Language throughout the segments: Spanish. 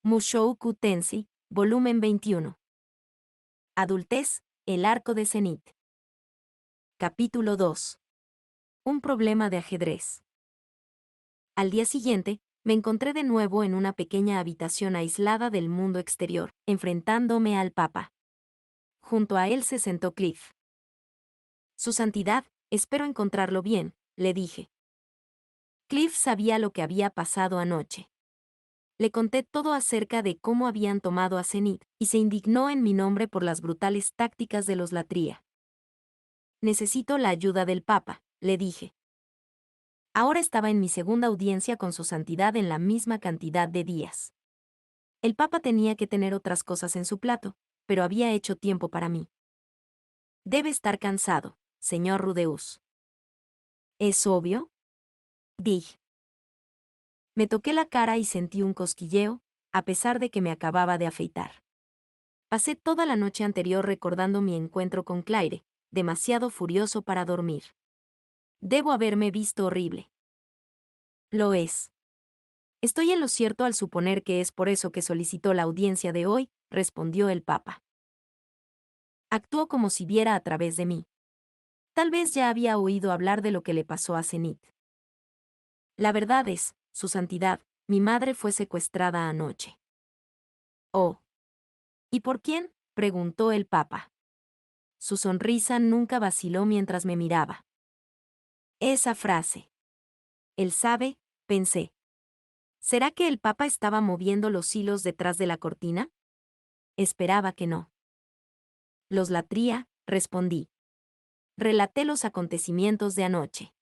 Mushoku Tensei, volumen 21. Adultez, el arco de Zenith. Capítulo 2. Un problema de ajedrez. Al día siguiente, me encontré de nuevo en una pequeña habitación aislada del mundo exterior, enfrentándome al Papa. Junto a él se sentó Cliff. Su Santidad, espero encontrarlo bien, le dije. Cliff sabía lo que había pasado anoche. Le conté todo acerca de cómo habían tomado a Zenith, y se indignó en mi nombre por las brutales tácticas de los Latria. Necesito la ayuda del Papa, le dije. Ahora estaba en mi segunda audiencia con su santidad en la misma cantidad de días. El Papa tenía que tener otras cosas en su plato, pero había hecho tiempo para mí. Debe estar cansado, señor Rudeus. ¿Es obvio? Dije. Me toqué la cara y sentí un cosquilleo, a pesar de que me acababa de afeitar. Pasé toda la noche anterior recordando mi encuentro con Claire, demasiado furioso para dormir. Debo haberme visto horrible. Lo es. Estoy en lo cierto al suponer que es por eso que solicitó la audiencia de hoy, respondió el Papa. Actuó como si viera a través de mí. Tal vez ya había oído hablar de lo que le pasó a Zenith. La verdad es, Su Santidad, mi madre fue secuestrada anoche. Oh. ¿Y por quién? Preguntó el Papa. Su sonrisa nunca vaciló mientras me miraba. Esa frase. Él sabe, pensé. ¿Será que el Papa estaba moviendo los hilos detrás de la cortina? Esperaba que no. Los Latria, respondí. Relaté los acontecimientos de anoche.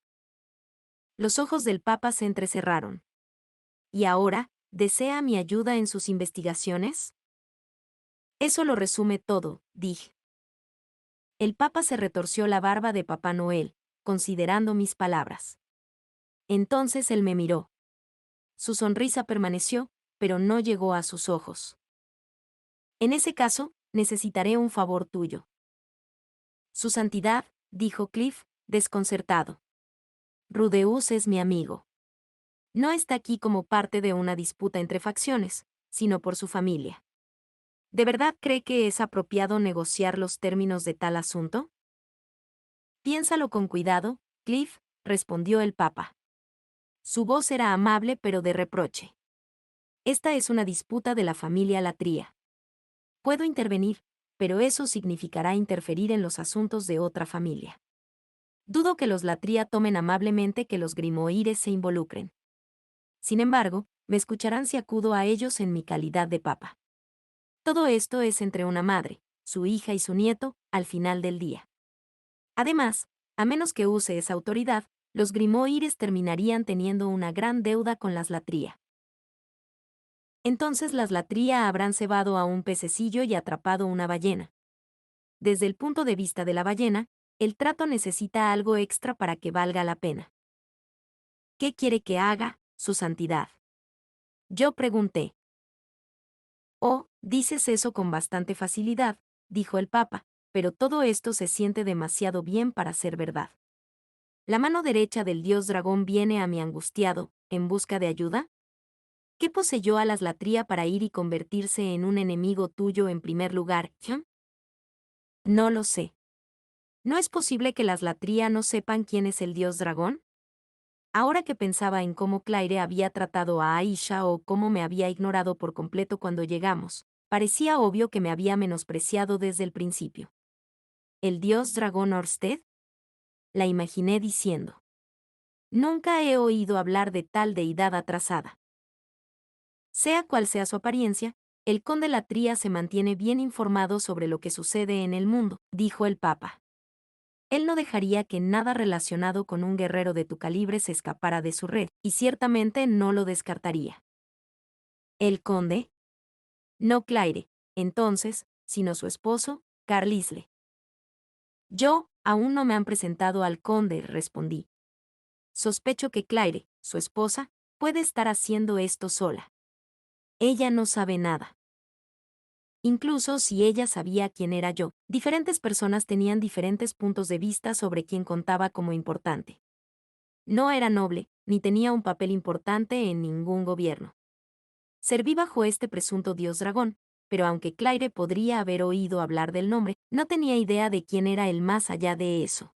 Los ojos del Papa se entrecerraron. ¿Y ahora, desea mi ayuda en sus investigaciones? Eso lo resume todo, dije. El Papa se retorció la barba de Papá Noel, considerando mis palabras. Entonces él me miró. Su sonrisa permaneció, pero no llegó a sus ojos. En ese caso, necesitaré un favor tuyo. Su Santidad, dijo Cliff, desconcertado. Rudeus es mi amigo. No está aquí como parte de una disputa entre facciones, sino por su familia. ¿De verdad cree que es apropiado negociar los términos de tal asunto? Piénsalo con cuidado, Cliff, respondió el Papa. Su voz era amable pero de reproche. Esta es una disputa de la familia Latria. Puedo intervenir, pero eso significará interferir en los asuntos de otra familia. Dudo que los Latria tomen amablemente que los Grimoires se involucren. Sin embargo, me escucharán si acudo a ellos en mi calidad de Papa. Todo esto es entre una madre, su hija y su nieto, al final del día. Además, a menos que use esa autoridad, los Grimoires terminarían teniendo una gran deuda con las Latria. Entonces las Latria habrán cebado a un pececillo y atrapado una ballena. Desde el punto de vista de la ballena, el trato necesita algo extra para que valga la pena. ¿Qué quiere que haga, Su Santidad? Yo pregunté. Oh, dices eso con bastante facilidad, dijo el Papa, pero todo esto se siente demasiado bien para ser verdad. ¿La mano derecha del dios dragón viene a mi angustiado, en busca de ayuda? ¿Qué poseyó a las Latria para ir y convertirse en un enemigo tuyo en primer lugar, John? No lo sé. ¿No es posible que las Latria no sepan quién es el dios dragón? Ahora que pensaba en cómo Claire había tratado a Aisha o cómo me había ignorado por completo cuando llegamos, parecía obvio que me había menospreciado desde el principio. ¿El dios dragón Orsted? La imaginé diciendo. Nunca he oído hablar de tal deidad atrasada. Sea cual sea su apariencia, el conde Latria se mantiene bien informado sobre lo que sucede en el mundo, dijo el Papa. Él no dejaría que nada relacionado con un guerrero de tu calibre se escapara de su red, y ciertamente no lo descartaría. ¿El conde? No Claire, entonces, sino su esposo, Carlisle. Yo, aún no me han presentado al conde, respondí. Sospecho que Claire, su esposa, puede estar haciendo esto sola. Ella no sabe nada. Incluso si ella sabía quién era yo, diferentes personas tenían diferentes puntos de vista sobre quién contaba como importante. No era noble, ni tenía un papel importante en ningún gobierno. Serví bajo este presunto dios dragón, pero aunque Claire podría haber oído hablar del nombre, no tenía idea de quién era él más allá de eso.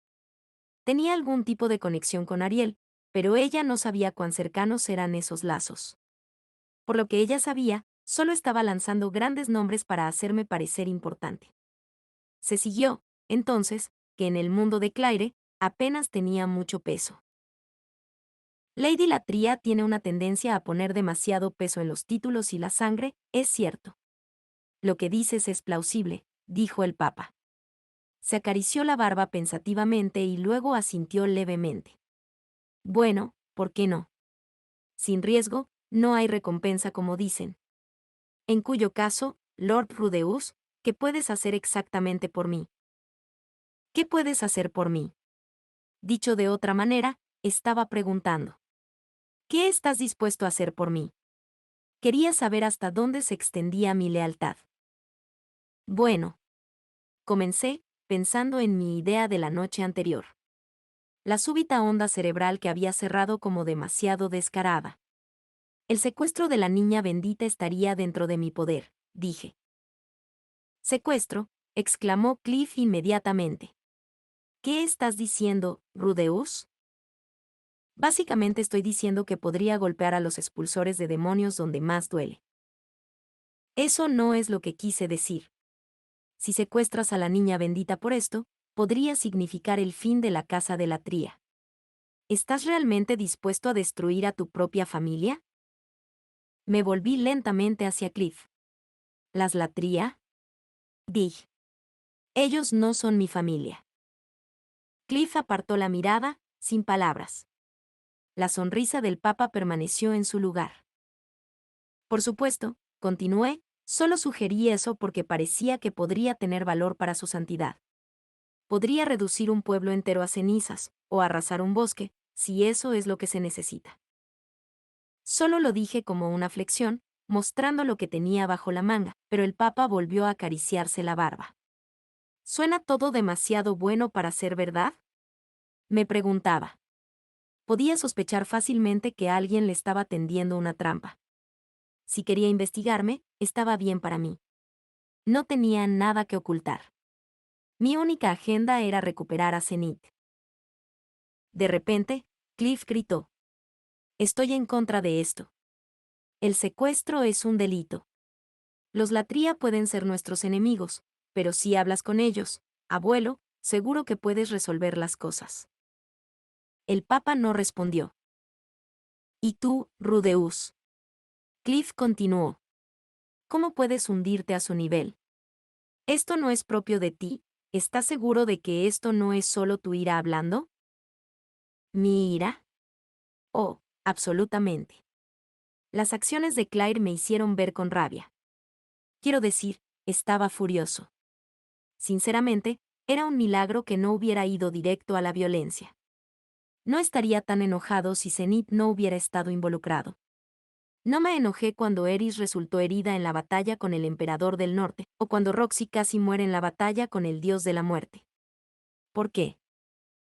Tenía algún tipo de conexión con Ariel, pero ella no sabía cuán cercanos eran esos lazos. Por lo que ella sabía, solo estaba lanzando grandes nombres para hacerme parecer importante. Se siguió, entonces, que en el mundo de Claire, apenas tenía mucho peso. Lady Latria tiene una tendencia a poner demasiado peso en los títulos y la sangre, es cierto. Lo que dices es plausible, dijo el Papa. Se acarició la barba pensativamente y luego asintió levemente. Bueno, ¿por qué no? Sin riesgo, no hay recompensa como dicen. En cuyo caso, Lord Rudeus, ¿qué puedes hacer exactamente por mí? ¿Qué puedes hacer por mí? Dicho de otra manera, estaba preguntando. ¿Qué estás dispuesto a hacer por mí? Quería saber hasta dónde se extendía mi lealtad. Bueno. Comencé, pensando en mi idea de la noche anterior. La súbita onda cerebral que había cerrado como demasiado descarada. El secuestro de la niña bendita estaría dentro de mi poder, dije. Secuestro, exclamó Cliff inmediatamente. ¿Qué estás diciendo, Rudeus? Básicamente estoy diciendo que podría golpear a los expulsores de demonios donde más duele. Eso no es lo que quise decir. Si secuestras a la niña bendita por esto, podría significar el fin de la casa de la Tría. ¿Estás realmente dispuesto a destruir a tu propia familia? Me volví lentamente hacia Cliff. ¿Las Latria? Dije. Ellos no son mi familia. Cliff apartó la mirada, sin palabras. La sonrisa del Papa permaneció en su lugar. Por supuesto, continué, solo sugerí eso porque parecía que podría tener valor para su santidad. Podría reducir un pueblo entero a cenizas, o arrasar un bosque, si eso es lo que se necesita. Solo lo dije como una flexión, mostrando lo que tenía bajo la manga, pero el Papa volvió a acariciarse la barba. ¿Suena todo demasiado bueno para ser verdad? Me preguntaba. Podía sospechar fácilmente que alguien le estaba tendiendo una trampa. Si quería investigarme, estaba bien para mí. No tenía nada que ocultar. Mi única agenda era recuperar a Zenith. De repente, Cliff gritó. Estoy en contra de esto. El secuestro es un delito. Los Latria pueden ser nuestros enemigos, pero si hablas con ellos, abuelo, seguro que puedes resolver las cosas. El Papa no respondió. ¿Y tú, Rudeus? Cliff continuó. ¿Cómo puedes hundirte a su nivel? Esto no es propio de ti, ¿estás seguro de que esto no es solo tu ira hablando? ¿Mi ira? Oh, absolutamente. Las acciones de Claire me hicieron ver con rabia. Quiero decir, estaba furioso. Sinceramente, era un milagro que no hubiera ido directo a la violencia. No estaría tan enojado si Zenith no hubiera estado involucrado. No me enojé cuando Eris resultó herida en la batalla con el Emperador del Norte, o cuando Roxy casi muere en la batalla con el Dios de la Muerte. ¿Por qué?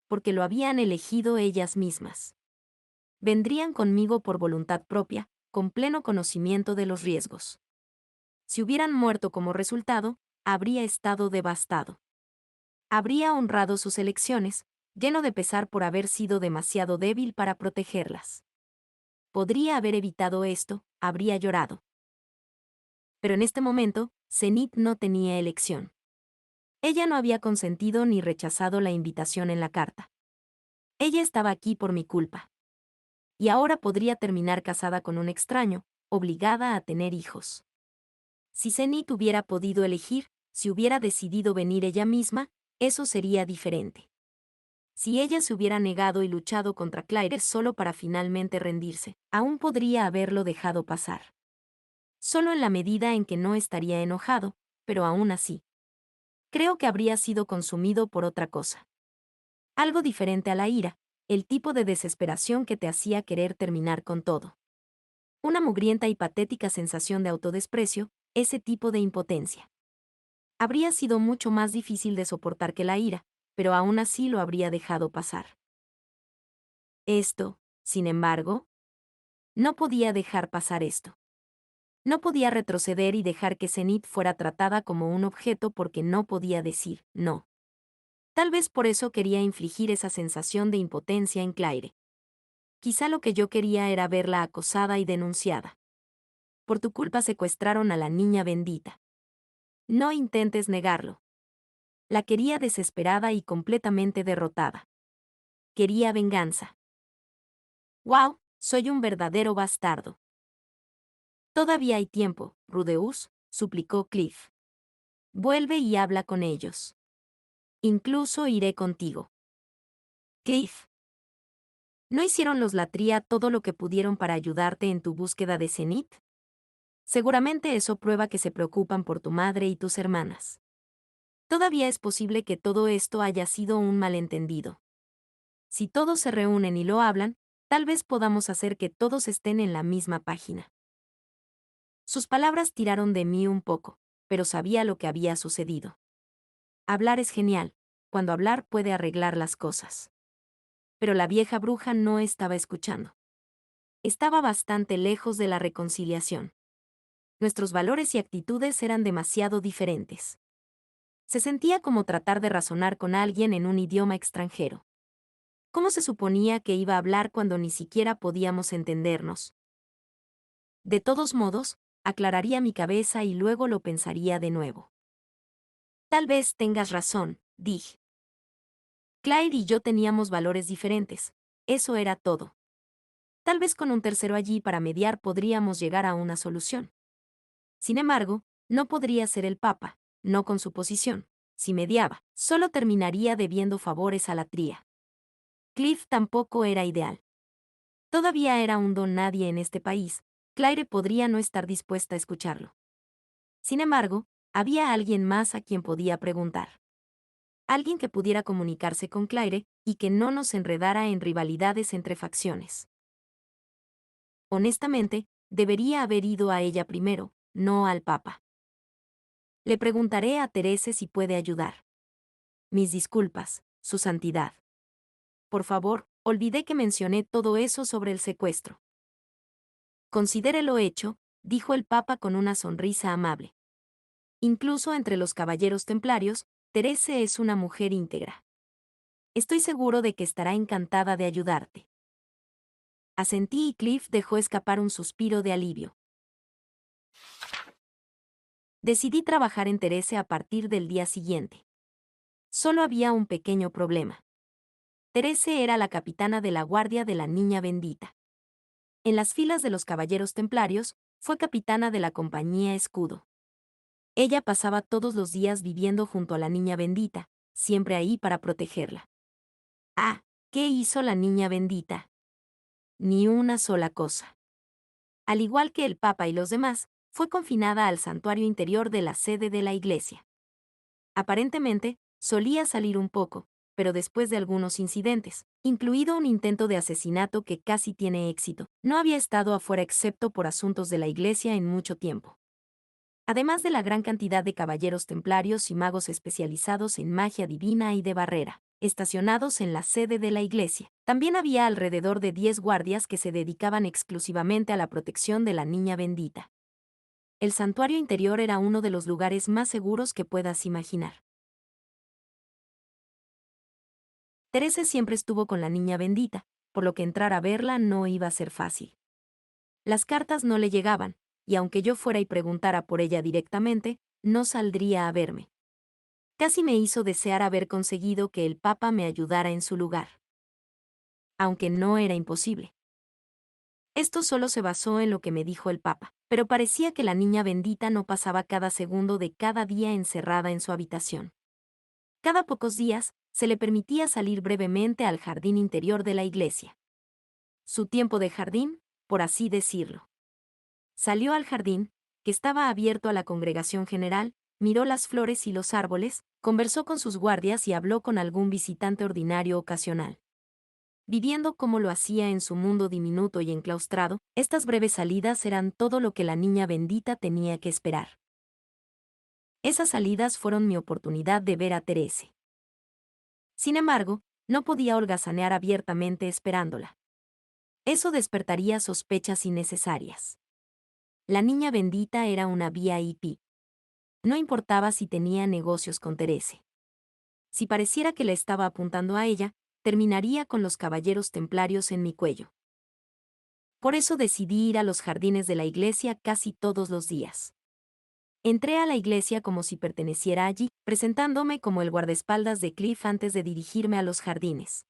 Porque lo habían elegido ellas mismas. Vendrían conmigo por voluntad propia, con pleno conocimiento de los riesgos. Si hubieran muerto como resultado, habría estado devastado. Habría honrado sus elecciones, lleno de pesar por haber sido demasiado débil para protegerlas. Podría haber evitado esto, habría llorado. Pero en este momento, Zenith no tenía elección. Ella no había consentido ni rechazado la invitación en la carta. Ella estaba aquí por mi culpa. Y ahora podría terminar casada con un extraño, obligada a tener hijos. Si Zenith hubiera podido elegir, si hubiera decidido venir ella misma, eso sería diferente. Si ella se hubiera negado y luchado contra Claire solo para finalmente rendirse, aún podría haberlo dejado pasar. Solo en la medida en que no estaría enojado, pero aún así. Creo que habría sido consumido por otra cosa. Algo diferente a la ira, el tipo de desesperación que te hacía querer terminar con todo. Una mugrienta y patética sensación de autodesprecio, ese tipo de impotencia. Habría sido mucho más difícil de soportar que la ira, pero aún así lo habría dejado pasar. Esto, sin embargo, no podía dejar pasar esto. No podía retroceder y dejar que Zenith fuera tratada como un objeto porque no podía decir no. Tal vez por eso quería infligir esa sensación de impotencia en Claire. Quizá lo que yo quería era verla acosada y denunciada. Por tu culpa secuestraron a la niña bendita. No intentes negarlo. La quería desesperada y completamente derrotada. Quería venganza. ¡Wow! Soy un verdadero bastardo. Todavía hay tiempo, Rudeus, suplicó Cliff. Vuelve y habla con ellos. Incluso iré contigo. Cliff. ¿No hicieron los Latria todo lo que pudieron para ayudarte en tu búsqueda de Zenith? Seguramente eso prueba que se preocupan por tu madre y tus hermanas. Todavía es posible que todo esto haya sido un malentendido. Si todos se reúnen y lo hablan, tal vez podamos hacer que todos estén en la misma página. Sus palabras tiraron de mí un poco, pero sabía lo que había sucedido. Hablar es genial, cuando hablar puede arreglar las cosas. Pero la vieja bruja no estaba escuchando. Estaba bastante lejos de la reconciliación. Nuestros valores y actitudes eran demasiado diferentes. Se sentía como tratar de razonar con alguien en un idioma extranjero. ¿Cómo se suponía que iba a hablar cuando ni siquiera podíamos entendernos? De todos modos, aclararía mi cabeza y luego lo pensaría de nuevo. Tal vez tengas razón, dije. Claire y yo teníamos valores diferentes. Eso era todo. Tal vez con un tercero allí para mediar podríamos llegar a una solución. Sin embargo, no podría ser el Papa, no con su posición. Si mediaba, solo terminaría debiendo favores a la tría. Cliff tampoco era ideal. Todavía era un don nadie en este país. Claire podría no estar dispuesta a escucharlo. Sin embargo, había alguien más a quien podía preguntar. Alguien que pudiera comunicarse con Claire y que no nos enredara en rivalidades entre facciones. Honestamente, debería haber ido a ella primero, no al Papa. Le preguntaré a Terese si puede ayudar. Mis disculpas, Su Santidad. Por favor, olvidé que mencioné todo eso sobre el secuestro. Considere lo hecho, dijo el Papa con una sonrisa amable. Incluso entre los caballeros templarios, Terese es una mujer íntegra. Estoy seguro de que estará encantada de ayudarte. Asentí y Cliff dejó escapar un suspiro de alivio. Decidí trabajar en Terese a partir del día siguiente. Solo había un pequeño problema. Terese era la capitana de la guardia de la Niña Bendita. En las filas de los caballeros templarios, fue capitana de la compañía Escudo. Ella pasaba todos los días viviendo junto a la Niña Bendita, siempre ahí para protegerla. Ah, ¿qué hizo la Niña Bendita? Ni una sola cosa. Al igual que el Papa y los demás, fue confinada al santuario interior de la sede de la iglesia. Aparentemente, solía salir un poco, pero después de algunos incidentes, incluido un intento de asesinato que casi tiene éxito, no había estado afuera excepto por asuntos de la iglesia en mucho tiempo. Además de la gran cantidad de caballeros templarios y magos especializados en magia divina y de barrera, estacionados en la sede de la iglesia, también había alrededor de 10 guardias que se dedicaban exclusivamente a la protección de la Niña Bendita. El santuario interior era uno de los lugares más seguros que puedas imaginar. Teresa siempre estuvo con la Niña Bendita, por lo que entrar a verla no iba a ser fácil. Las cartas no le llegaban, y aunque yo fuera y preguntara por ella directamente, no saldría a verme. Casi me hizo desear haber conseguido que el Papa me ayudara en su lugar. Aunque no era imposible. Esto solo se basó en lo que me dijo el Papa, pero parecía que la Niña Bendita no pasaba cada segundo de cada día encerrada en su habitación. Cada pocos días, se le permitía salir brevemente al jardín interior de la iglesia. Su tiempo de jardín, por así decirlo. Salió al jardín, que estaba abierto a la congregación general, miró las flores y los árboles, conversó con sus guardias y habló con algún visitante ordinario ocasional. Viviendo como lo hacía en su mundo diminuto y enclaustrado, estas breves salidas eran todo lo que la Niña Bendita tenía que esperar. Esas salidas fueron mi oportunidad de ver a Terese. Sin embargo, no podía holgazanear abiertamente esperándola. Eso despertaría sospechas innecesarias. La niña bendita era una VIP. No importaba si tenía negocios con Therese. Si pareciera que le estaba apuntando a ella, terminaría con los caballeros templarios en mi cuello. Por eso decidí ir a los jardines de la iglesia casi todos los días. Entré a la iglesia como si perteneciera allí, presentándome como el guardaespaldas de Cliff antes de dirigirme a los jardines.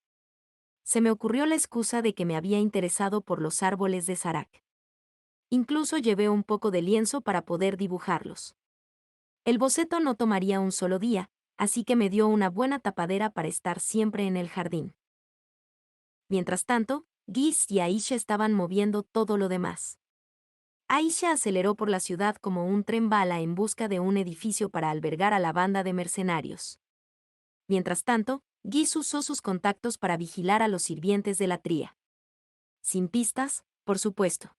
Se me ocurrió la excusa de que me había interesado por los árboles de Sarac. Incluso llevé un poco de lienzo para poder dibujarlos. El boceto no tomaría un solo día, así que me dio una buena tapadera para estar siempre en el jardín. Mientras tanto, Giz y Aisha estaban moviendo todo lo demás. Aisha aceleró por la ciudad como un tren bala en busca de un edificio para albergar a la banda de mercenarios. Mientras tanto, Giz usó sus contactos para vigilar a los sirvientes de la tría. Sin pistas, por supuesto.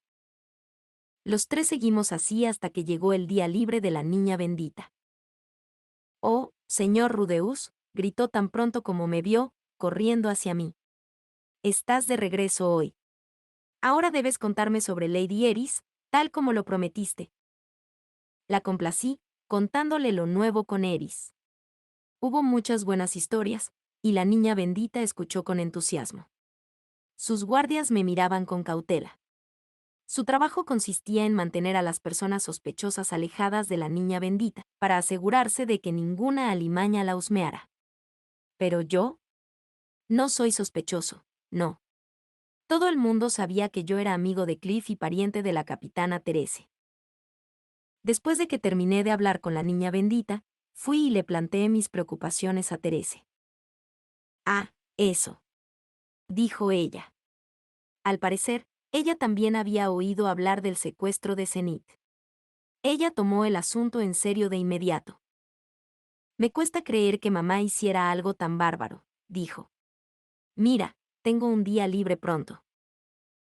Los tres seguimos así hasta que llegó el día libre de la niña bendita. «Oh, señor Rudeus», gritó tan pronto como me vio, corriendo hacia mí. «Estás de regreso hoy. Ahora debes contarme sobre Lady Eris, tal como lo prometiste». La complací, contándole lo nuevo con Eris. Hubo muchas buenas historias, y la niña bendita escuchó con entusiasmo. Sus guardias me miraban con cautela. Su trabajo consistía en mantener a las personas sospechosas alejadas de la niña bendita, para asegurarse de que ninguna alimaña la husmeara. Pero yo no soy sospechoso, no. Todo el mundo sabía que yo era amigo de Cliff y pariente de la capitana Therese. Después de que terminé de hablar con la niña bendita, fui y le planteé mis preocupaciones a Therese. «Ah, eso», dijo ella. Al parecer, ella también había oído hablar del secuestro de Zenith. Ella tomó el asunto en serio de inmediato. «Me cuesta creer que mamá hiciera algo tan bárbaro», dijo. «Mira, tengo un día libre pronto.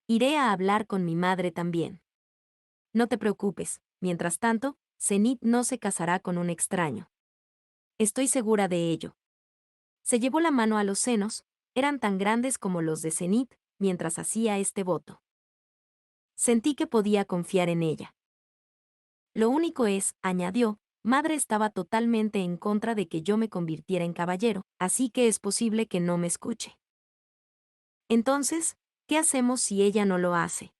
Iré a hablar con mi madre también. No te preocupes, mientras tanto, Zenith no se casará con un extraño. Estoy segura de ello». Se llevó la mano a los senos, eran tan grandes como los de Zenith, mientras hacía este voto. Sentí que podía confiar en ella. «Lo único es», añadió, «madre estaba totalmente en contra de que yo me convirtiera en caballero, así que es posible que no me escuche». «Entonces, ¿qué hacemos si ella no lo hace?»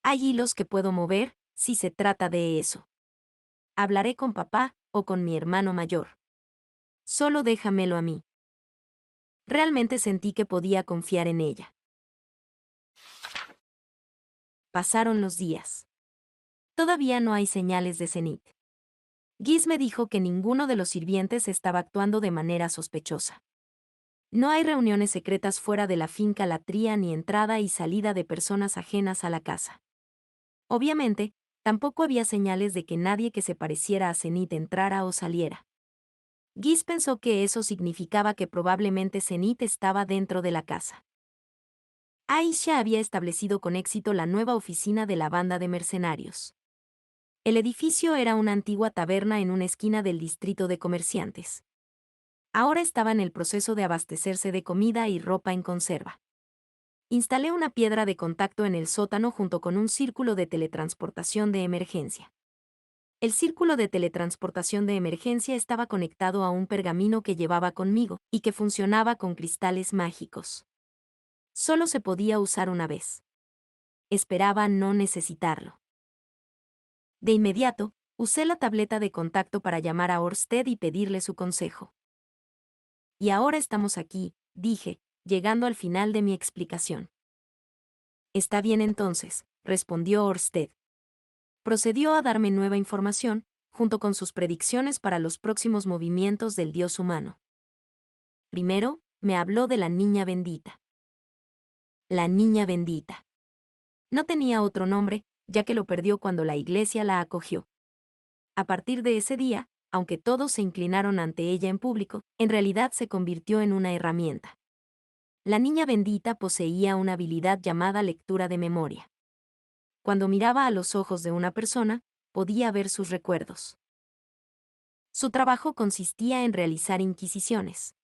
«Hay hilos que puedo mover, si se trata de eso. Hablaré con papá o con mi hermano mayor. Solo déjamelo a mí». Realmente sentí que podía confiar en ella. Pasaron los días. Todavía no hay señales de Zenith. Giz me dijo que ninguno de los sirvientes estaba actuando de manera sospechosa. No hay reuniones secretas fuera de la finca Latría ni entrada y salida de personas ajenas a la casa. Obviamente, tampoco había señales de que nadie que se pareciera a Zenith entrara o saliera. Giz pensó que eso significaba que probablemente Zenith estaba dentro de la casa. Aisha había establecido con éxito la nueva oficina de la banda de mercenarios. El edificio era una antigua taberna en una esquina del distrito de comerciantes. Ahora estaba en el proceso de abastecerse de comida y ropa en conserva. Instalé una piedra de contacto en el sótano junto con un círculo de teletransportación de emergencia. El círculo de teletransportación de emergencia estaba conectado a un pergamino que llevaba conmigo y que funcionaba con cristales mágicos. Solo se podía usar una vez. Esperaba no necesitarlo. De inmediato, usé la tableta de contacto para llamar a Orsted y pedirle su consejo. «Y ahora estamos aquí», dije, llegando al final de mi explicación. «Está bien entonces», respondió Orsted. Procedió a darme nueva información, junto con sus predicciones para los próximos movimientos del dios humano. Primero, me habló de la niña bendita. La niña bendita. No tenía otro nombre, ya que lo perdió cuando la iglesia la acogió. A partir de ese día, aunque todos se inclinaron ante ella en público, en realidad se convirtió en una herramienta. La niña bendita poseía una habilidad llamada lectura de memoria. Cuando miraba a los ojos de una persona, podía ver sus recuerdos. Su trabajo consistía en realizar inquisiciones.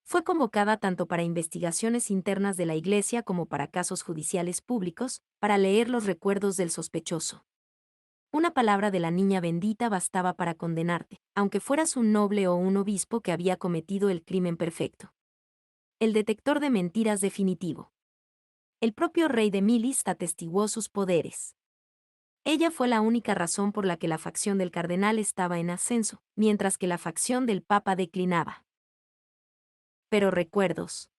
Fue convocada tanto para investigaciones internas de la Iglesia como para casos judiciales públicos, para leer los recuerdos del sospechoso. Una palabra de la niña bendita bastaba para condenarte, aunque fueras un noble o un obispo que había cometido el crimen perfecto. El detector de mentiras definitivo. El propio rey de Milis atestiguó sus poderes. Ella fue la única razón por la que la facción del cardenal estaba en ascenso, mientras que la facción del papa declinaba. Pero recuerdos.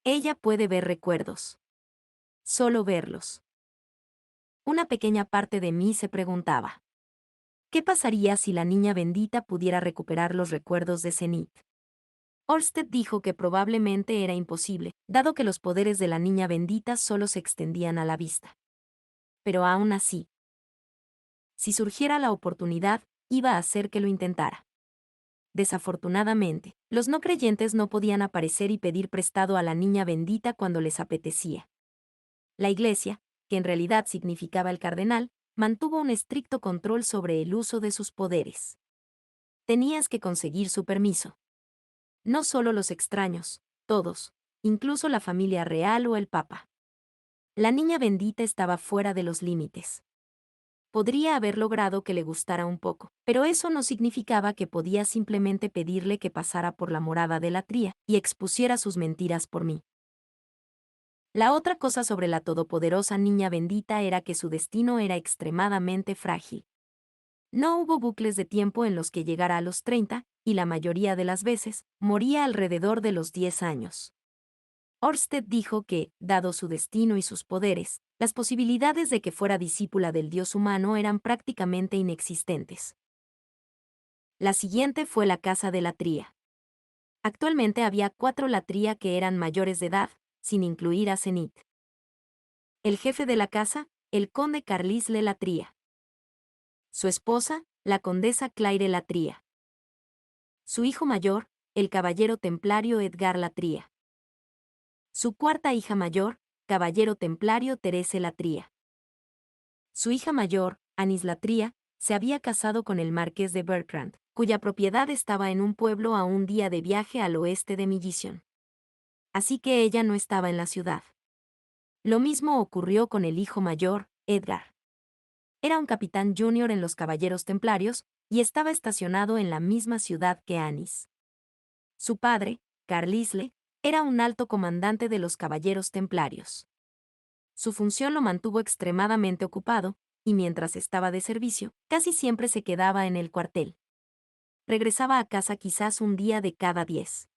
Ella puede ver recuerdos. Solo verlos. Una pequeña parte de mí se preguntaba: ¿qué pasaría si la niña bendita pudiera recuperar los recuerdos de Zenith? Orsted dijo que probablemente era imposible, dado que los poderes de la niña bendita solo se extendían a la vista. Pero aún así, si surgiera la oportunidad, iba a hacer que lo intentara. Desafortunadamente, los no creyentes no podían aparecer y pedir prestado a la niña bendita cuando les apetecía. La Iglesia, que en realidad significaba el cardenal, mantuvo un estricto control sobre el uso de sus poderes. Tenías que conseguir su permiso. No solo los extraños, todos, incluso la familia real o el papa. La niña bendita estaba fuera de los límites. Podría haber logrado que le gustara un poco, pero eso no significaba que podía simplemente pedirle que pasara por la morada de la tría y expusiera sus mentiras por mí. La otra cosa sobre la todopoderosa niña bendita era que su destino era extremadamente frágil. No hubo bucles de tiempo en los que llegara a los 30, y la mayoría de las veces, moría alrededor de los 10 años. Orsted dijo que, dado su destino y sus poderes, las posibilidades de que fuera discípula del dios humano eran prácticamente inexistentes. La siguiente fue la casa de Latría. Actualmente había 4 Latría que eran mayores de edad, sin incluir a Zenith. El jefe de la casa, el conde Carlisle Latría. Su esposa, la condesa Claire Latría. Su hijo mayor, el caballero templario Edgar Latría. Su cuarta hija mayor, caballero templario Terese Latría. Su hija mayor, Anis Latría, se había casado con el marqués de Bertrand, cuya propiedad estaba en un pueblo a un día de viaje al oeste de Millicent. Así que ella no estaba en la ciudad. Lo mismo ocurrió con el hijo mayor, Edgar. Era un capitán junior en los Caballeros Templarios, y estaba estacionado en la misma ciudad que Anis. Su padre, Carlisle, era un alto comandante de los Caballeros Templarios. Su función lo mantuvo extremadamente ocupado, y mientras estaba de servicio, casi siempre se quedaba en el cuartel. Regresaba a casa quizás un día de cada 10.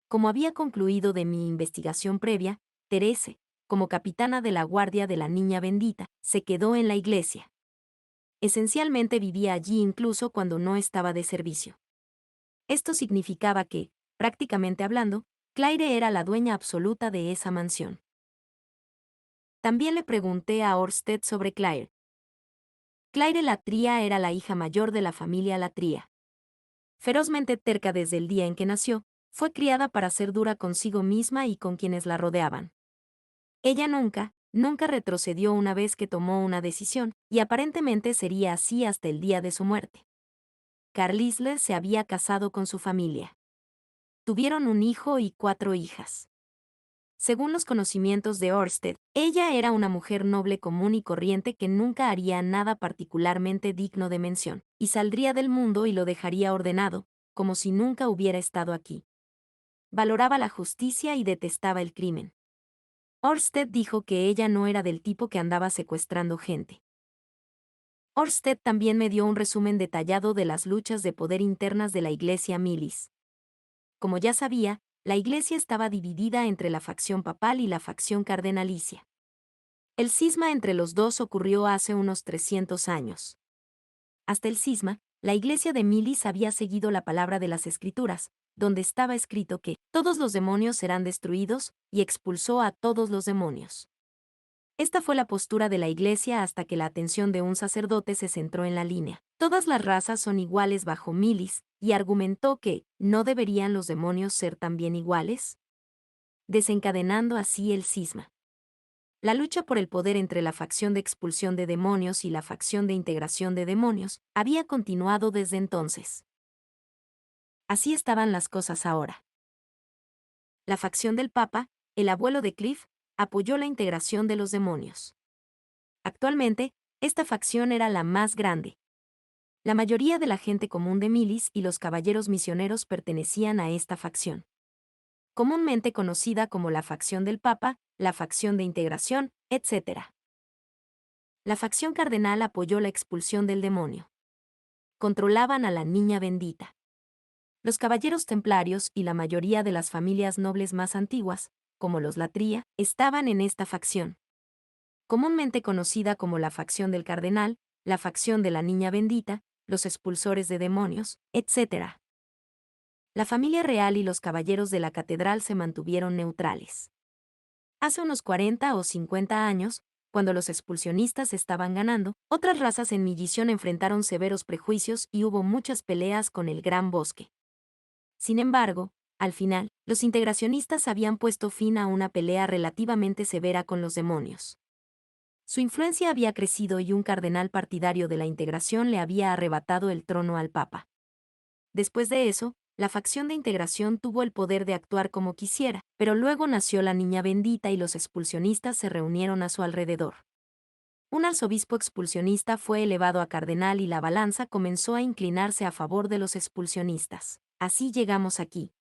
Como había concluido de mi investigación previa, Terese, como capitana de la guardia de la niña bendita, se quedó en la iglesia. Esencialmente vivía allí incluso cuando no estaba de servicio. Esto significaba que, prácticamente hablando, Claire era la dueña absoluta de esa mansión. También le pregunté a Orsted sobre Claire. Claire Latría era la hija mayor de la familia Latría. Ferozmente terca desde el día en que nació, fue criada para ser dura consigo misma y con quienes la rodeaban. Ella nunca retrocedió una vez que tomó una decisión, y aparentemente sería así hasta el día de su muerte. Carlisle se había casado con su familia. Tuvieron un hijo y 4 hijas. Según los conocimientos de Orsted, ella era una mujer noble común y corriente que nunca haría nada particularmente digno de mención, y saldría del mundo y lo dejaría ordenado, como si nunca hubiera estado aquí. Valoraba la justicia y detestaba el crimen. Orsted dijo que ella no era del tipo que andaba secuestrando gente. Orsted también me dio un resumen detallado de las luchas de poder internas de la Iglesia Milis. Como ya sabía, la Iglesia estaba dividida entre la facción papal y la facción cardenalicia. El cisma entre los dos ocurrió hace unos 300 años. Hasta el cisma, la Iglesia de Milis había seguido la palabra de las Escrituras, donde estaba escrito que todos los demonios serán destruidos, y expulsó a todos los demonios. Esta fue la postura de la Iglesia hasta que la atención de un sacerdote se centró en la línea. Todas las razas son iguales bajo Milis, y argumentó que, ¿no deberían los demonios ser también iguales? Desencadenando así el cisma. La lucha por el poder entre la facción de expulsión de demonios y la facción de integración de demonios había continuado desde entonces. Así estaban las cosas ahora. La facción del Papa, el abuelo de Cliff, apoyó la integración de los demonios. Actualmente, esta facción era la más grande. La mayoría de la gente común de Milis y los caballeros misioneros pertenecían a esta facción. Comúnmente conocida como la facción del Papa, la facción de integración, etc. La facción cardenal apoyó la expulsión del demonio. Controlaban a la niña bendita. Los caballeros templarios y la mayoría de las familias nobles más antiguas, como los Latria, estaban en esta facción. Comúnmente conocida como la facción del cardenal, la facción de la niña bendita, los expulsores de demonios, etc. La familia real y los caballeros de la catedral se mantuvieron neutrales. Hace unos 40 o 50 años, cuando los expulsionistas estaban ganando, otras razas en Millition enfrentaron severos prejuicios y hubo muchas peleas con el Gran Bosque. Sin embargo, al final, los integracionistas habían puesto fin a una pelea relativamente severa con los demonios. Su influencia había crecido y un cardenal partidario de la integración le había arrebatado el trono al Papa. Después de eso, la facción de integración tuvo el poder de actuar como quisiera, pero luego nació la niña bendita y los expulsionistas se reunieron a su alrededor. Un arzobispo expulsionista fue elevado a cardenal y la balanza comenzó a inclinarse a favor de los expulsionistas. Así llegamos aquí.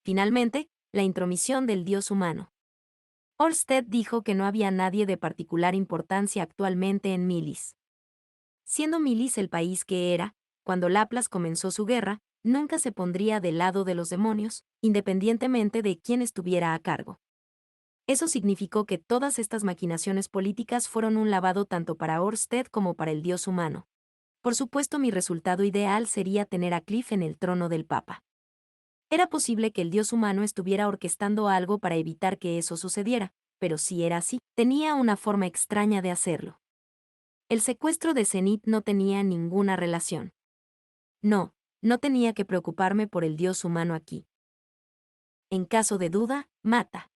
Finalmente, la intromisión del dios humano. Orsted dijo que no había nadie de particular importancia actualmente en Milis. Siendo Milis el país que era, cuando Laplace comenzó su guerra, nunca se pondría del lado de los demonios, independientemente de quién estuviera a cargo. Eso significó que todas estas maquinaciones políticas fueron un lavado tanto para Orsted como para el dios humano. Por supuesto, mi resultado ideal sería tener a Cliff en el trono del Papa. Era posible que el dios humano estuviera orquestando algo para evitar que eso sucediera, pero si era así, tenía una forma extraña de hacerlo. El secuestro de Zenith no tenía ninguna relación. No tenía que preocuparme por el dios humano aquí. En caso de duda, mata.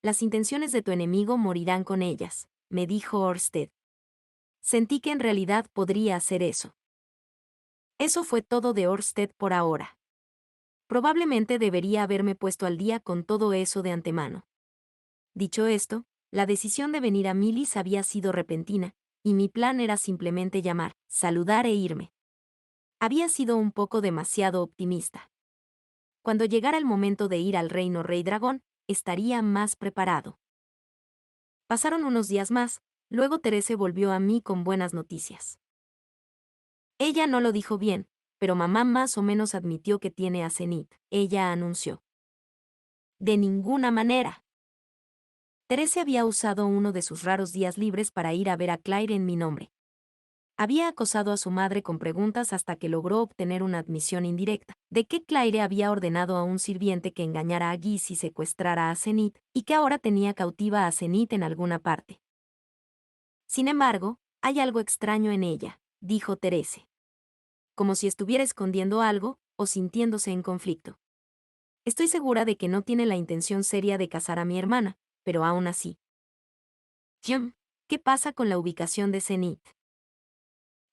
Las intenciones de tu enemigo morirán con ellas, me dijo Orsted. Sentí que en realidad podría hacer eso. Eso fue todo de Orsted por ahora. Probablemente debería haberme puesto al día con todo eso de antemano. Dicho esto, la decisión de venir a Milis había sido repentina, y mi plan era simplemente llamar, saludar e irme. Había sido un poco demasiado optimista. Cuando llegara el momento de ir al reino Rey Dragón, estaría más preparado. Pasaron unos días más, luego Therese volvió a mí con buenas noticias. Ella no lo dijo bien, pero mamá más o menos admitió que tiene a Zenith, ella anunció. De ninguna manera. Therese había usado uno de sus raros días libres para ir a ver a Claire en mi nombre. Había acosado a su madre con preguntas hasta que logró obtener una admisión indirecta, de que Claire había ordenado a un sirviente que engañara a Giz y secuestrara a Zenith, y que ahora tenía cautiva a Zenith en alguna parte. Sin embargo, hay algo extraño en ella, dijo Therese. Como si estuviera escondiendo algo, o sintiéndose en conflicto. Estoy segura de que no tiene la intención seria de casar a mi hermana, pero aún así. Jim, ¿qué pasa con la ubicación de Zenith?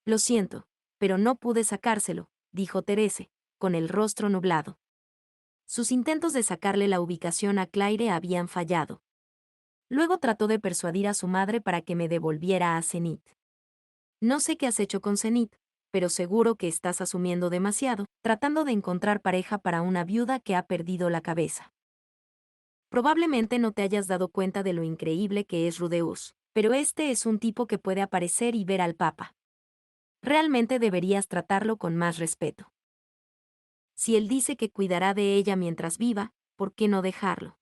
Lo siento, pero no pude sacárselo, dijo Therese, con el rostro nublado. Sus intentos de sacarle la ubicación a Claire habían fallado. Luego trató de persuadir a su madre para que me devolviera a Zenith. No sé qué has hecho con Zenith, pero seguro que estás asumiendo demasiado, tratando de encontrar pareja para una viuda que ha perdido la cabeza. Probablemente no te hayas dado cuenta de lo increíble que es Rudeus, pero este es un tipo que puede aparecer y ver al Papa. Realmente deberías tratarlo con más respeto. Si él dice que cuidará de ella mientras viva, ¿por qué no dejarlo?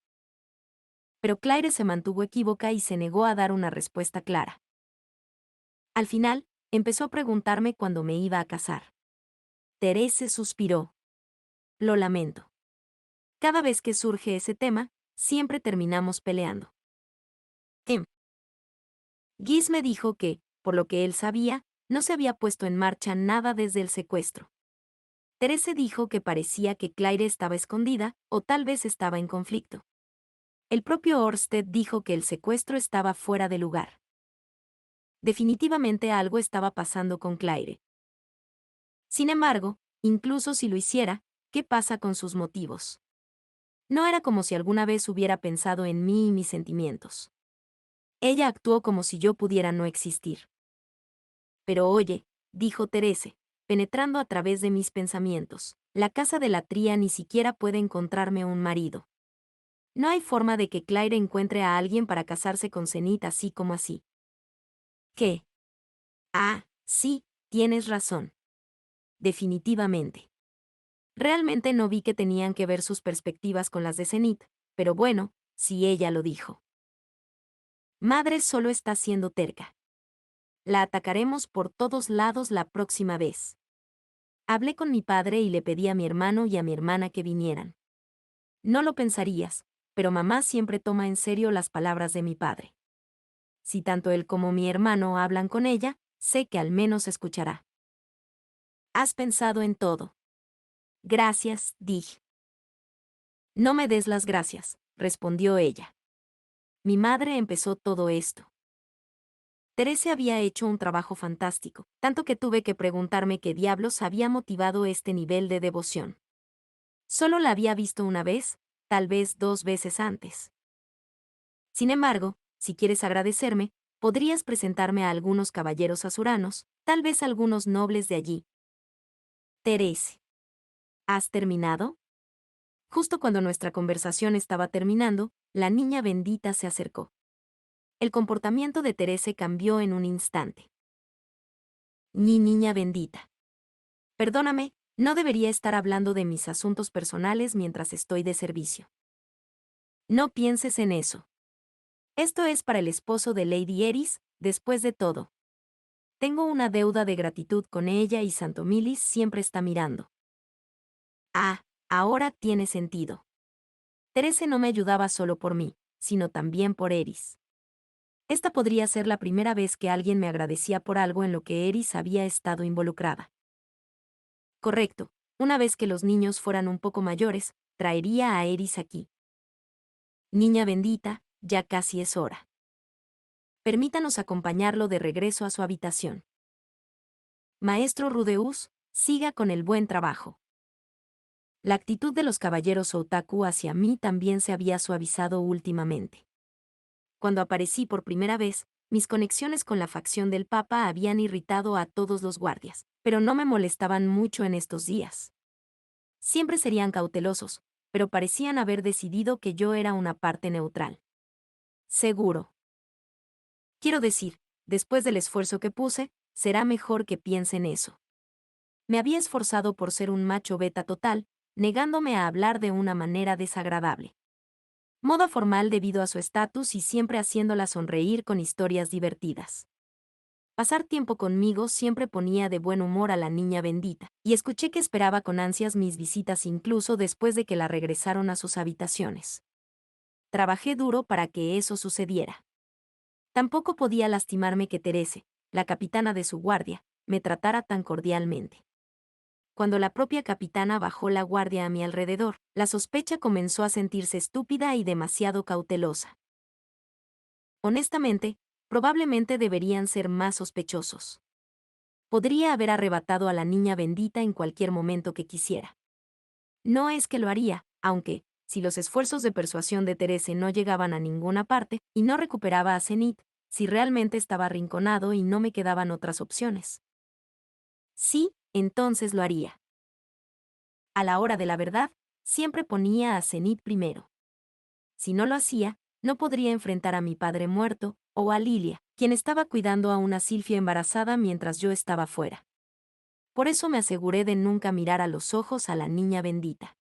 Pero Claire se mantuvo equívoca y se negó a dar una respuesta clara. Al final, empezó a preguntarme cuándo me iba a casar. Therese suspiró. Lo lamento. Cada vez que surge ese tema, siempre terminamos peleando. Giz me dijo que, por lo que él sabía, no se había puesto en marcha nada desde el secuestro. Therese dijo que parecía que Claire estaba escondida, o tal vez estaba en conflicto. El propio Orsted dijo que el secuestro estaba fuera de lugar. Definitivamente algo estaba pasando con Claire. Sin embargo, incluso si lo hiciera, ¿qué pasa con sus motivos? No era como si alguna vez hubiera pensado en mí y mis sentimientos. Ella actuó como si yo pudiera no existir. Pero oye, dijo Terese, penetrando a través de mis pensamientos, la casa de la tría ni siquiera puede encontrarme un marido. No hay forma de que Claire encuentre a alguien para casarse con Zenith así como así. ¿Qué? Ah, sí, tienes razón. Definitivamente. Realmente no vi que tenían que ver sus perspectivas con las de Zenith, pero bueno, si ella lo dijo. Madre solo está siendo terca. La atacaremos por todos lados la próxima vez. Hablé con mi padre y le pedí a mi hermano y a mi hermana que vinieran. No lo pensarías, pero mamá siempre toma en serio las palabras de mi padre. Si tanto él como mi hermano hablan con ella, sé que al menos escuchará. Has pensado en todo. Gracias, dije. No me des las gracias, respondió ella. Mi madre empezó todo esto. Teresa había hecho un trabajo fantástico, tanto que tuve que preguntarme qué diablos había motivado este nivel de devoción. Solo la había visto una vez, tal vez 2 veces antes. Sin embargo, si quieres agradecerme, podrías presentarme a algunos caballeros azuranos, tal vez algunos nobles de allí. Teresa. ¿Has terminado? Justo cuando nuestra conversación estaba terminando, la niña bendita se acercó. El comportamiento de Teresa cambió en un instante. Niña bendita. Perdóname, no debería estar hablando de mis asuntos personales mientras estoy de servicio. No pienses en eso. Esto es para el esposo de Lady Eris, después de todo. Tengo una deuda de gratitud con ella y Santomilis siempre está mirando. Ah, ahora tiene sentido. Teresa no me ayudaba solo por mí, sino también por Eris. Esta podría ser la primera vez que alguien me agradecía por algo en lo que Eris había estado involucrada. Correcto, una vez que los niños fueran un poco mayores, traería a Eris aquí. Niña bendita, ya casi es hora. Permítanos acompañarlo de regreso a su habitación. Maestro Rudeus, siga con el buen trabajo. La actitud de los caballeros Otaku hacia mí también se había suavizado últimamente. Cuando aparecí por primera vez, mis conexiones con la facción del Papa habían irritado a todos los guardias, pero no me molestaban mucho en estos días. Siempre serían cautelosos, pero parecían haber decidido que yo era una parte neutral. Seguro. Quiero decir, después del esfuerzo que puse, será mejor que piense en eso. Me había esforzado por ser un macho beta total, negándome a hablar de una manera desagradable. Modo formal debido a su estatus y siempre haciéndola sonreír con historias divertidas. Pasar tiempo conmigo siempre ponía de buen humor a la niña bendita, y escuché que esperaba con ansias mis visitas incluso después de que la regresaron a sus habitaciones. Trabajé duro para que eso sucediera. Tampoco podía lastimarme que Terese, la capitana de su guardia, me tratara tan cordialmente. Cuando la propia capitana bajó la guardia a mi alrededor, la sospecha comenzó a sentirse estúpida y demasiado cautelosa. Honestamente, probablemente deberían ser más sospechosos. Podría haber arrebatado a la niña bendita en cualquier momento que quisiera. No es que lo haría, aunque, si los esfuerzos de persuasión de Terese no llegaban a ninguna parte, y no recuperaba a Zenith, si realmente estaba arrinconado y no me quedaban otras opciones. Sí, entonces lo haría. A la hora de la verdad, siempre ponía a Zenith primero. Si no lo hacía, no podría enfrentar a mi padre muerto, o a Lilia, quien estaba cuidando a una Silfia embarazada mientras yo estaba fuera. Por eso me aseguré de nunca mirar a los ojos a la niña bendita.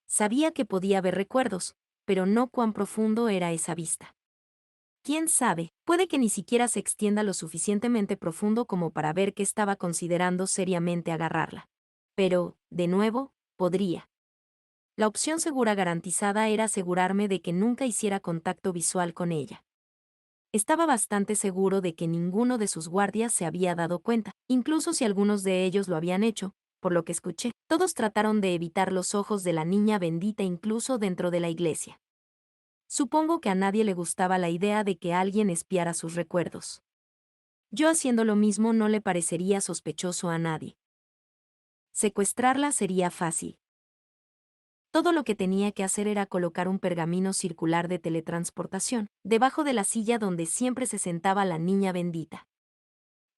Sabía que podía ver recuerdos, pero no cuán profundo era esa vista. Quién sabe, puede que ni siquiera se extienda lo suficientemente profundo como para ver que estaba considerando seriamente agarrarla. Pero, de nuevo, podría. La opción segura garantizada era asegurarme de que nunca hiciera contacto visual con ella. Estaba bastante seguro de que ninguno de sus guardias se había dado cuenta, incluso si algunos de ellos lo habían hecho, por lo que escuché. Todos trataron de evitar los ojos de la niña bendita incluso dentro de la iglesia. Supongo que a nadie le gustaba la idea de que alguien espiara sus recuerdos. Yo haciendo lo mismo no le parecería sospechoso a nadie. Secuestrarla sería fácil. Todo lo que tenía que hacer era colocar un pergamino circular de teletransportación, debajo de la silla donde siempre se sentaba la niña bendita.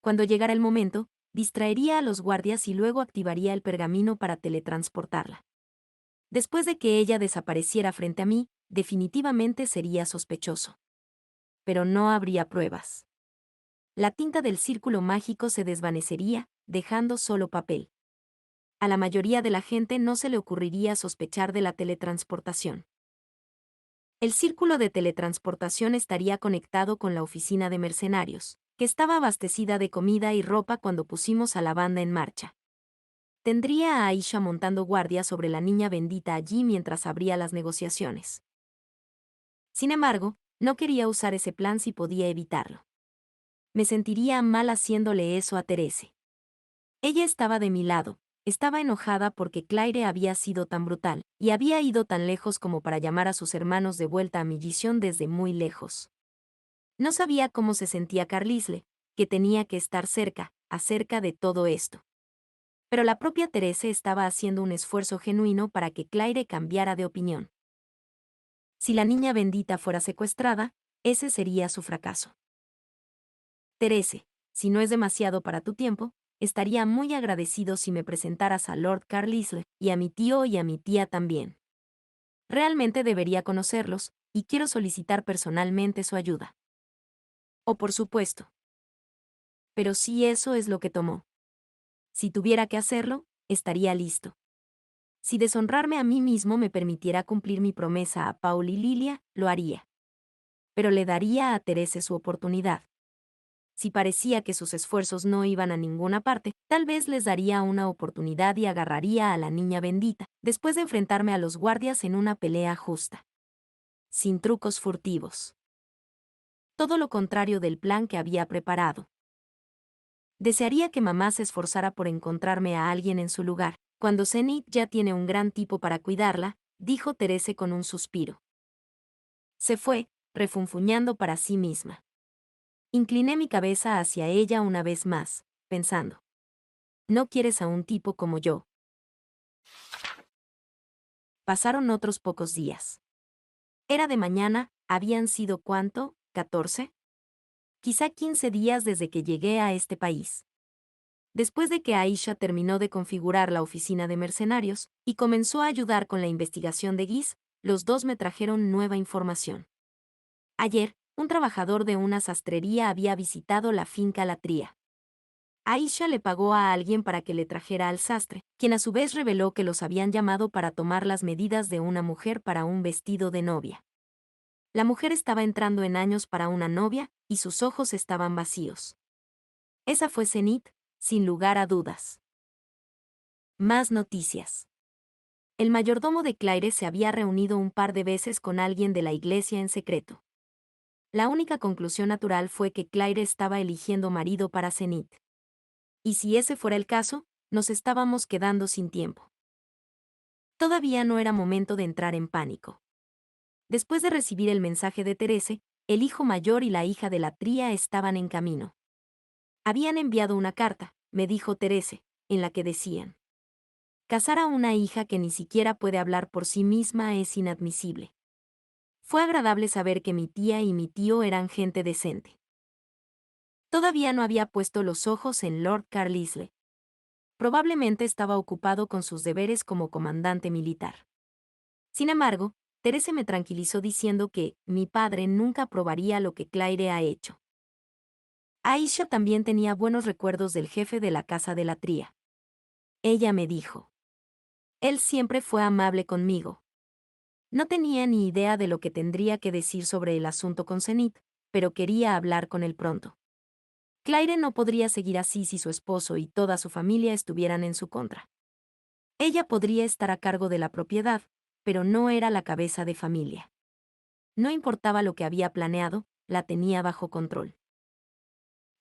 Cuando llegara el momento, distraería a los guardias y luego activaría el pergamino para teletransportarla. Después de que ella desapareciera frente a mí, definitivamente sería sospechoso. Pero no habría pruebas. La tinta del círculo mágico se desvanecería, dejando solo papel. A la mayoría de la gente no se le ocurriría sospechar de la teletransportación. El círculo de teletransportación estaría conectado con la oficina de mercenarios, que estaba abastecida de comida y ropa cuando pusimos a la banda en marcha. Tendría a Aisha montando guardia sobre la niña bendita allí mientras abría las negociaciones. Sin embargo, no quería usar ese plan si podía evitarlo. Me sentiría mal haciéndole eso a Therese. Ella estaba de mi lado, estaba enojada porque Claire había sido tan brutal, y había ido tan lejos como para llamar a sus hermanos de vuelta a Millison desde muy lejos. No sabía cómo se sentía Carlisle, que tenía que estar cerca, acerca de todo esto. Pero la propia Therese estaba haciendo un esfuerzo genuino para que Claire cambiara de opinión. Si la niña bendita fuera secuestrada, ese sería su fracaso. Therese, si no es demasiado para tu tiempo, estaría muy agradecido si me presentaras a Lord Carlisle, y a mi tío y a mi tía también. Realmente debería conocerlos, y quiero solicitar personalmente su ayuda. Oh, por supuesto. Pero si eso es lo que tomó. Si tuviera que hacerlo, estaría listo. Si deshonrarme a mí mismo me permitiera cumplir mi promesa a Paul y Lilia, lo haría. Pero le daría a Therese su oportunidad. Si parecía que sus esfuerzos no iban a ninguna parte, tal vez les daría una oportunidad y agarraría a la niña bendita, después de enfrentarme a los guardias en una pelea justa. Sin trucos furtivos. Todo lo contrario del plan que había preparado. Desearía que mamá se esforzara por encontrarme a alguien en su lugar. Cuando Zenith ya tiene un gran tipo para cuidarla, dijo Therese con un suspiro. Se fue, refunfuñando para sí misma. Incliné mi cabeza hacia ella una vez más, pensando. No quieres a un tipo como yo. Pasaron otros pocos días. Era de mañana, habían sido ¿cuánto? ¿14? Quizá 15 días desde que llegué a este país. Después de que Aisha terminó de configurar la oficina de mercenarios y comenzó a ayudar con la investigación de Guis, los dos me trajeron nueva información. Ayer, un trabajador de una sastrería había visitado la finca Latría. Aisha le pagó a alguien para que le trajera al sastre, quien a su vez reveló que los habían llamado para tomar las medidas de una mujer para un vestido de novia. La mujer estaba entrando en años para una novia, y sus ojos estaban vacíos. Esa fue Zenith, sin lugar a dudas. Más noticias. El mayordomo de Claire se había reunido un par de veces con alguien de la iglesia en secreto. La única conclusión natural fue que Claire estaba eligiendo marido para Zenith. Y si ese fuera el caso, nos estábamos quedando sin tiempo. Todavía no era momento de entrar en pánico. Después de recibir el mensaje de Therese, el hijo mayor y la hija de la tría estaban en camino. Habían enviado una carta, me dijo Therese, en la que decían: casar a una hija que ni siquiera puede hablar por sí misma es inadmisible. Fue agradable saber que mi tía y mi tío eran gente decente. Todavía no había puesto los ojos en Lord Carlisle. Probablemente estaba ocupado con sus deberes como comandante militar. Sin embargo, Therese me tranquilizó diciendo que mi padre nunca aprobaría lo que Claire ha hecho. Aisha también tenía buenos recuerdos del jefe de la casa de la tría. Ella me dijo: él siempre fue amable conmigo. No tenía ni idea de lo que tendría que decir sobre el asunto con Zenith, pero quería hablar con él pronto. Claire no podría seguir así si su esposo y toda su familia estuvieran en su contra. Ella podría estar a cargo de la propiedad, pero no era la cabeza de familia. No importaba lo que había planeado, la tenía bajo control.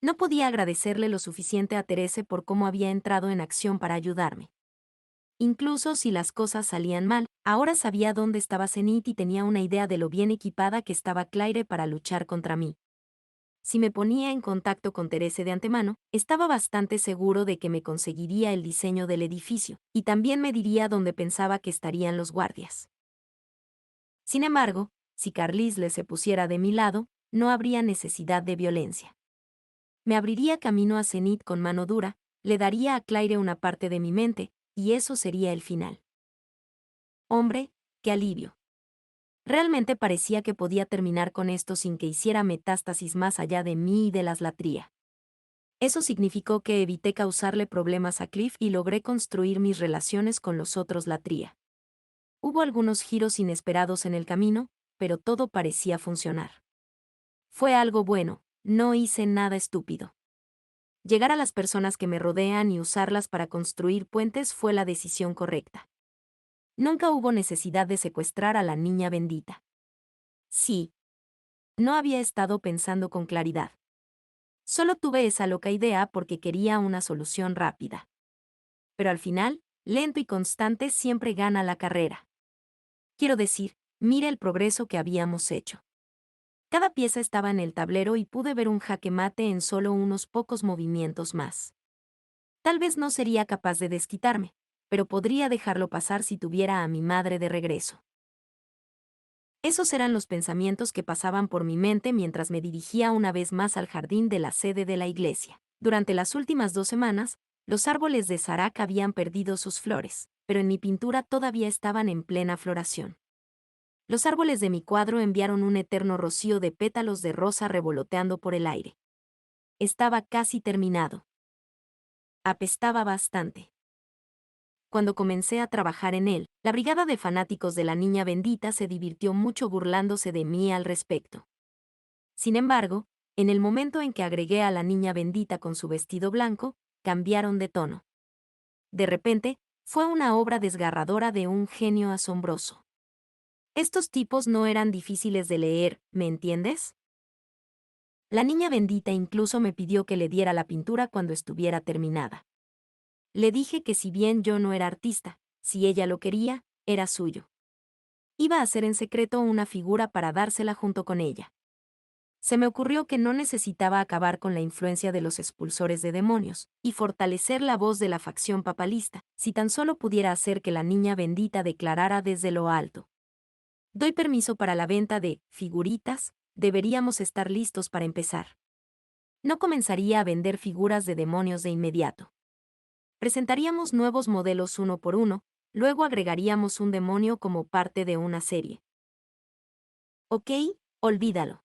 No podía agradecerle lo suficiente a Therese por cómo había entrado en acción para ayudarme. Incluso si las cosas salían mal, ahora sabía dónde estaba Zenith y tenía una idea de lo bien equipada que estaba Claire para luchar contra mí. Si me ponía en contacto con Terese de antemano, estaba bastante seguro de que me conseguiría el diseño del edificio, y también me diría dónde pensaba que estarían los guardias. Sin embargo, si Carlisle se pusiera de mi lado, no habría necesidad de violencia. Me abriría camino a Zenith con mano dura, le daría a Claire una parte de mi mente, y eso sería el final. Hombre, qué alivio. Realmente parecía que podía terminar con esto sin que hiciera metástasis más allá de mí y de las latría. Eso significó que evité causarle problemas a Cliff y logré construir mis relaciones con los otros latría. Hubo algunos giros inesperados en el camino, pero todo parecía funcionar. Fue algo bueno, no hice nada estúpido. Llegar a las personas que me rodean y usarlas para construir puentes fue la decisión correcta. Nunca hubo necesidad de secuestrar a la niña bendita. Sí. No había estado pensando con claridad. Solo tuve esa loca idea porque quería una solución rápida. Pero al final, lento y constante siempre gana la carrera. Quiero decir, mire el progreso que habíamos hecho. Cada pieza estaba en el tablero y pude ver un jaque mate en solo unos pocos movimientos más. Tal vez no sería capaz de desquitarme, pero podría dejarlo pasar si tuviera a mi madre de regreso. Esos eran los pensamientos que pasaban por mi mente mientras me dirigía una vez más al jardín de la sede de la iglesia. Durante las últimas 2 semanas, los árboles de Sarak habían perdido sus flores, pero en mi pintura todavía estaban en plena floración. Los árboles de mi cuadro enviaron un eterno rocío de pétalos de rosa revoloteando por el aire. Estaba casi terminado. Apestaba bastante. Cuando comencé a trabajar en él, la brigada de fanáticos de la niña bendita se divirtió mucho burlándose de mí al respecto. Sin embargo, en el momento en que agregué a la niña bendita con su vestido blanco, cambiaron de tono. De repente, fue una obra desgarradora de un genio asombroso. Estos tipos no eran difíciles de leer, ¿me entiendes? La niña bendita incluso me pidió que le diera la pintura cuando estuviera terminada. Le dije que si bien yo no era artista, si ella lo quería, era suyo. Iba a hacer en secreto una figura para dársela junto con ella. Se me ocurrió que no necesitaba acabar con la influencia de los expulsores de demonios y fortalecer la voz de la facción papalista, si tan solo pudiera hacer que la niña bendita declarara desde lo alto: doy permiso para la venta de figuritas, deberíamos estar listos para empezar. No comenzaría a vender figuras de demonios de inmediato. Presentaríamos nuevos modelos uno por uno, luego agregaríamos un demonio como parte de una serie. Ok, olvídalo.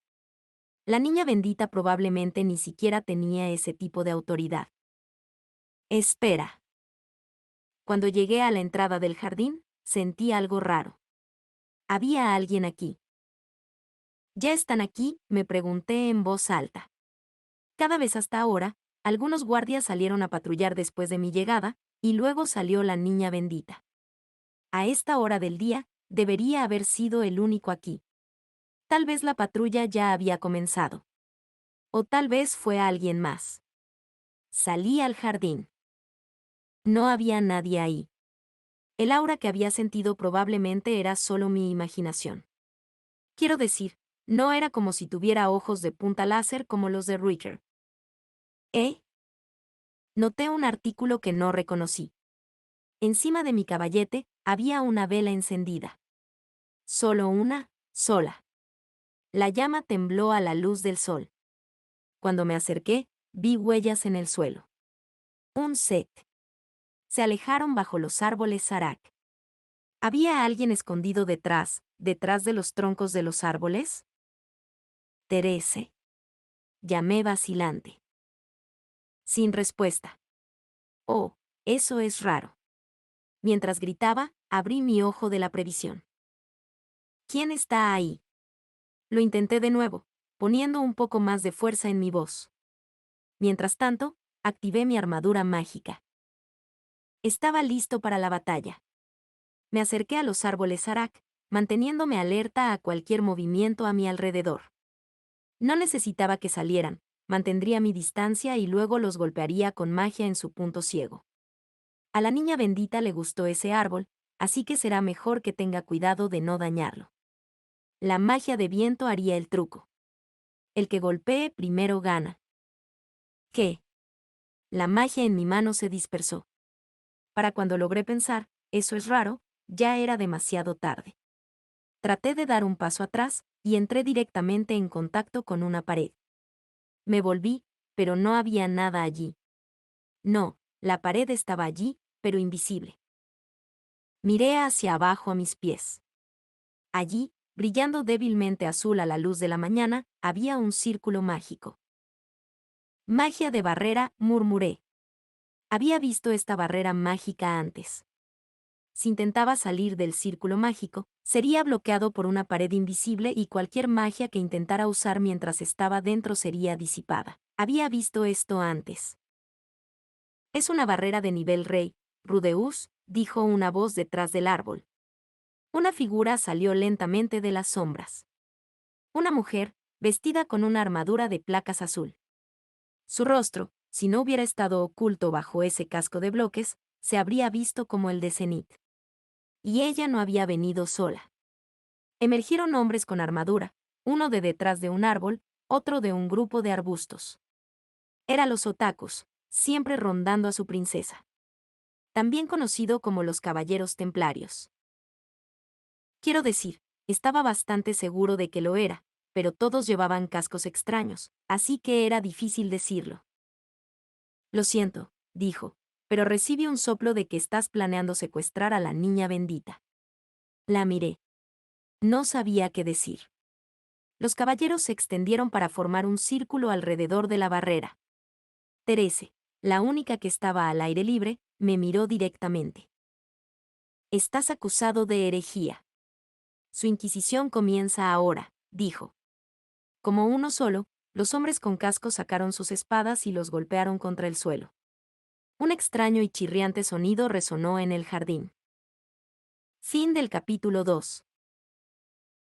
La niña bendita probablemente ni siquiera tenía ese tipo de autoridad. Espera. Cuando llegué a la entrada del jardín, sentí algo raro. Había alguien aquí. ¿Ya están aquí?, me pregunté en voz alta. Cada vez hasta ahora, algunos guardias salieron a patrullar después de mi llegada, y luego salió la niña bendita. A esta hora del día, debería haber sido el único aquí. Tal vez la patrulla ya había comenzado. O tal vez fue alguien más. Salí al jardín. No había nadie ahí. El aura que había sentido probablemente era solo mi imaginación. Quiero decir, no era como si tuviera ojos de punta láser como los de Richter. Noté un artículo que no reconocí. Encima de mi caballete había una vela encendida. Solo una, sola. La llama tembló a la luz del sol. Cuando me acerqué, vi huellas en el suelo. Un set. Se alejaron bajo los árboles Sarak. ¿Había alguien escondido detrás de los troncos de los árboles? Terese. Llamé vacilante. Sin respuesta. Oh, eso es raro. Mientras gritaba, abrí mi ojo de la previsión. ¿Quién está ahí? Lo intenté de nuevo, poniendo un poco más de fuerza en mi voz. Mientras tanto, activé mi armadura mágica. Estaba listo para la batalla. Me acerqué a los árboles Sarak, manteniéndome alerta a cualquier movimiento a mi alrededor. No necesitaba que salieran, mantendría mi distancia y luego los golpearía con magia en su punto ciego. A la niña bendita le gustó ese árbol, así que será mejor que tenga cuidado de no dañarlo. La magia de viento haría el truco. El que golpee primero gana. ¿Qué? La magia en mi mano se dispersó. Para cuando logré pensar, eso es raro, ya era demasiado tarde. Traté de dar un paso atrás, y entré directamente en contacto con una pared. Me volví, pero no había nada allí. No, la pared estaba allí, pero invisible. Miré hacia abajo a mis pies. Allí, brillando débilmente azul a la luz de la mañana, había un círculo mágico. Magia de barrera, murmuré. Había visto esta barrera mágica antes. Si intentaba salir del círculo mágico, sería bloqueado por una pared invisible y cualquier magia que intentara usar mientras estaba dentro sería disipada. Había visto esto antes. Es una barrera de nivel rey, Rudeus, dijo una voz detrás del árbol. Una figura salió lentamente de las sombras. Una mujer, vestida con una armadura de placas azul. Su rostro, si no hubiera estado oculto bajo ese casco de bloques, se habría visto como el de Zenith. Y ella no había venido sola. Emergieron hombres con armadura, uno de detrás de un árbol, otro de un grupo de arbustos. Eran los otakus, siempre rondando a su princesa. También conocido como los caballeros templarios. Quiero decir, estaba bastante seguro de que lo era, pero todos llevaban cascos extraños, así que era difícil decirlo. Lo siento, dijo, pero recibí un soplo de que estás planeando secuestrar a la niña bendita. La miré. No sabía qué decir. Los caballeros se extendieron para formar un círculo alrededor de la barrera. Therese, la única que estaba al aire libre, me miró directamente. Estás acusado de herejía. Su inquisición comienza ahora, dijo. Como uno solo, los hombres con cascos sacaron sus espadas y los golpearon contra el suelo. Un extraño y chirriante sonido resonó en el jardín. Fin del capítulo 2.